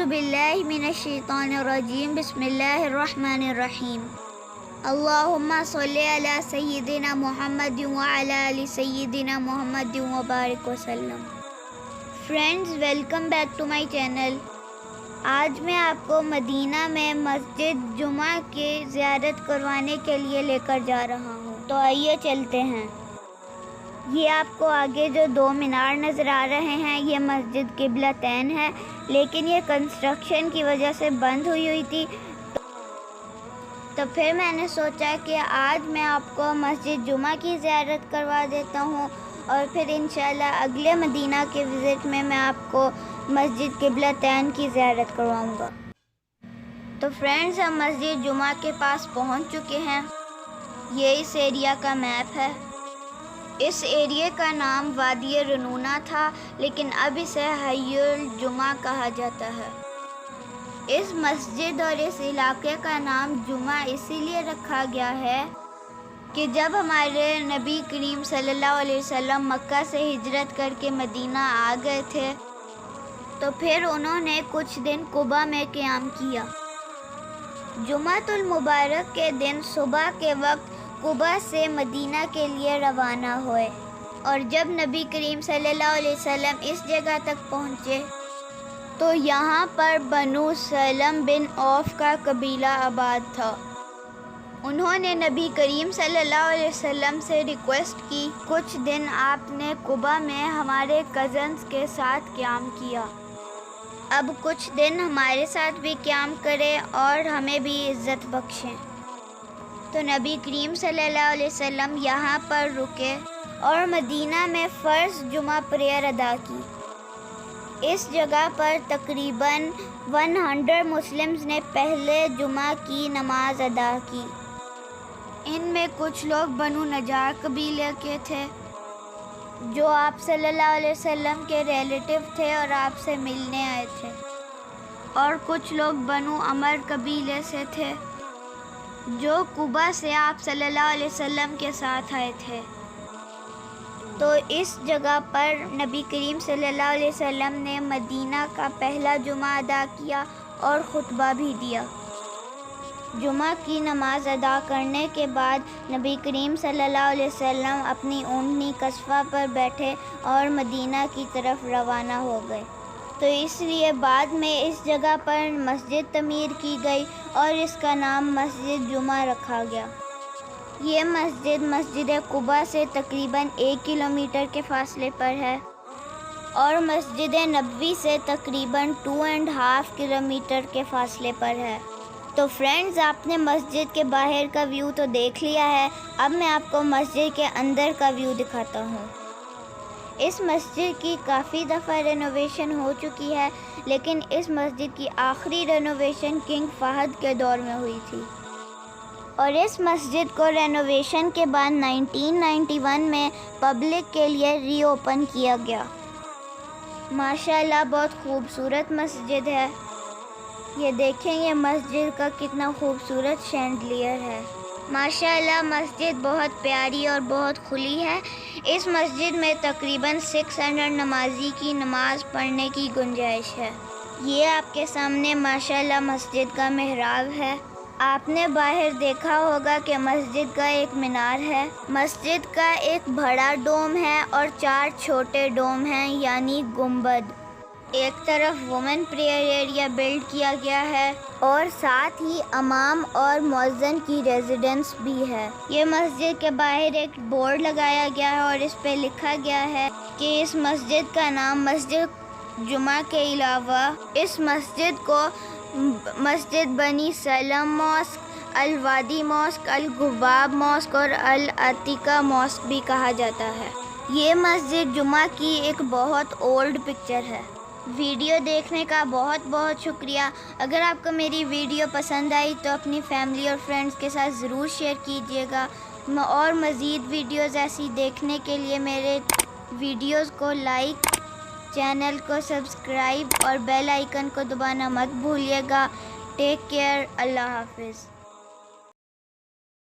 बिल्लाहि मिनश्शैतानिर्रजीम बिस्मिल्लाहिर्रहमानिर्रहीम। अल्लाहुम्मा सल्लि अला सय्यिदिना मुहम्मद व अला आलि सय्यिदिना मुहम्मद व बारिक वसल्लम। Friends, welcome back to my channel. आज मैं आपको मदीना में मस्जिद जुमा की ज़ियारत करवाने के लिए लेकर जा रहा हूँ। तो आइए चलते हैं। ये आपको आगे जो दो मीनार नज़र आ रहे हैं, ये मस्जिद क़िबलतैन है, लेकिन ये कंस्ट्रक्शन की वजह से बंद हुई थी। तो फिर मैंने सोचा कि आज मैं आपको मस्जिद जुमा की ज़ियारत करवा देता हूँ और फिर इंशाल्लाह अगले मदीना के विज़िट में मैं आपको मस्जिद क़िबलतैन की ज़ियारत करवाऊँगा। तो फ्रेंड्स, हम मस्जिद जुमा के पास पहुँच चुके हैं। ये इस एरिया का मैप है। इस एरिया का नाम वादी रनूना था, लेकिन अब इसे हय्युल जुमा कहा जाता है। इस मस्जिद और इस इलाके का नाम जुमा इसीलिए रखा गया है कि जब हमारे नबी करीम सल्लल्लाहु अलैहि वसल्लम मक्का से हिजरत करके मदीना आ गए थे, तो फिर उन्होंने कुछ दिन कुबा में क़याम किया। जुमातुल मुबारक के दिन सुबह के वक्त कुबा से मदीना के लिए रवाना हुए और जब नबी करीम सल्लल्लाहु अलैहि वसल्लम इस जगह तक पहुँचे तो यहाँ पर बनु सलम बिन औफ का कबीला आबाद था। उन्होंने नबी करीम सल्लल्लाहु अलैहि वसल्लम से रिक्वेस्ट की, कुछ दिन आपने कुबा में हमारे कज़न्स के साथ क़याम किया, अब कुछ दिन हमारे साथ भी क़याम करें और हमें भी इज़्ज़त बख्शें। तो नबी करीम सल्लल्लाहु अलैहि वसल्लम यहाँ पर रुके और मदीना में फ़र्ज़ जुमा प्रेयर अदा की। इस जगह पर तकरीबन 100 मुस्लिम्स ने पहले जुमा की नमाज अदा की। इनमें कुछ लोग बनु नजार कबीले के थे जो आप सल्लल्लाहु अलैहि वसल्लम के रिलेटिव थे और आपसे मिलने आए थे, और कुछ लोग बनु अमर कबीले से थे जो कुबा से आप सल्लल्लाहु अलैहि वसल्लम के साथ आए थे। तो इस जगह पर नबी करीम सल्लल्लाहु अलैहि वसल्लम ने मदीना का पहला जुमा अदा किया और खुतबा भी दिया। जुमा की नमाज अदा करने के बाद नबी करीम सल्लल्लाहु अलैहि वसल्लम अपनी ऊँटनी कस्बा पर बैठे और मदीना की तरफ रवाना हो गए। तो इसलिए बाद में इस जगह पर मस्जिद तमीर की गई और इसका नाम मस्जिद जुमा रखा गया। ये मस्जिद मस्जिद कुबा से तकरीबन 1 किलोमीटर के फासले पर है और मस्जिद नबवी से तकरीबन 2.5 किलोमीटर के फासले पर है। तो फ्रेंड्स, आपने मस्जिद के बाहर का व्यू तो देख लिया है, अब मैं आपको मस्जिद के अंदर का व्यू दिखाता हूँ। इस मस्जिद की काफ़ी दफ़ा रेनोवेशन हो चुकी है, लेकिन इस मस्जिद की आखिरी रेनोवेशन किंग फ़हद के दौर में हुई थी और इस मस्जिद को रेनोवेशन के बाद 1991 में पब्लिक के लिए रीओपन किया गया। माशाल्लाह बहुत खूबसूरत मस्जिद है। ये देखें, ये मस्जिद का कितना खूबसूरत शैंडलियर है। माशाल्लाह मस्जिद बहुत प्यारी और बहुत खुली है। इस मस्जिद में तकरीबन 600 नमाजी की नमाज़ पढ़ने की गुंजाइश है। ये आपके सामने माशाल्लाह मस्जिद का मेहराब है। आपने बाहर देखा होगा कि मस्जिद का एक मीनार है। मस्जिद का एक बड़ा डोम है और 4 छोटे डोम हैं, यानी गुंबद। एक तरफ वुमेन प्रेयर एरिया बिल्ड किया गया है और साथ ही इमाम और मुअज्जिन की रेजिडेंस भी है। ये मस्जिद के बाहर एक बोर्ड लगाया गया है और इस पे लिखा गया है कि इस मस्जिद का नाम मस्जिद जुमा के अलावा इस मस्जिद को मस्जिद बनी सलम मॉस्क, अल वादी मॉस्क, अल गुबाब मॉस्क और अल अतीका मॉस्क भी कहा जाता है। ये मस्जिद जुमा की एक बहुत ओल्ड पिक्चर है। वीडियो देखने का बहुत बहुत शुक्रिया। अगर आपको मेरी वीडियो पसंद आई तो अपनी फैमिली और फ्रेंड्स के साथ ज़रूर शेयर कीजिएगा और मज़ीद वीडियोज़ ऐसी देखने के लिए मेरे वीडियोज़ को लाइक, चैनल को सब्सक्राइब और बेल आइकन को दबाना मत भूलिएगा। Take care. अल्लाह हाफिज़।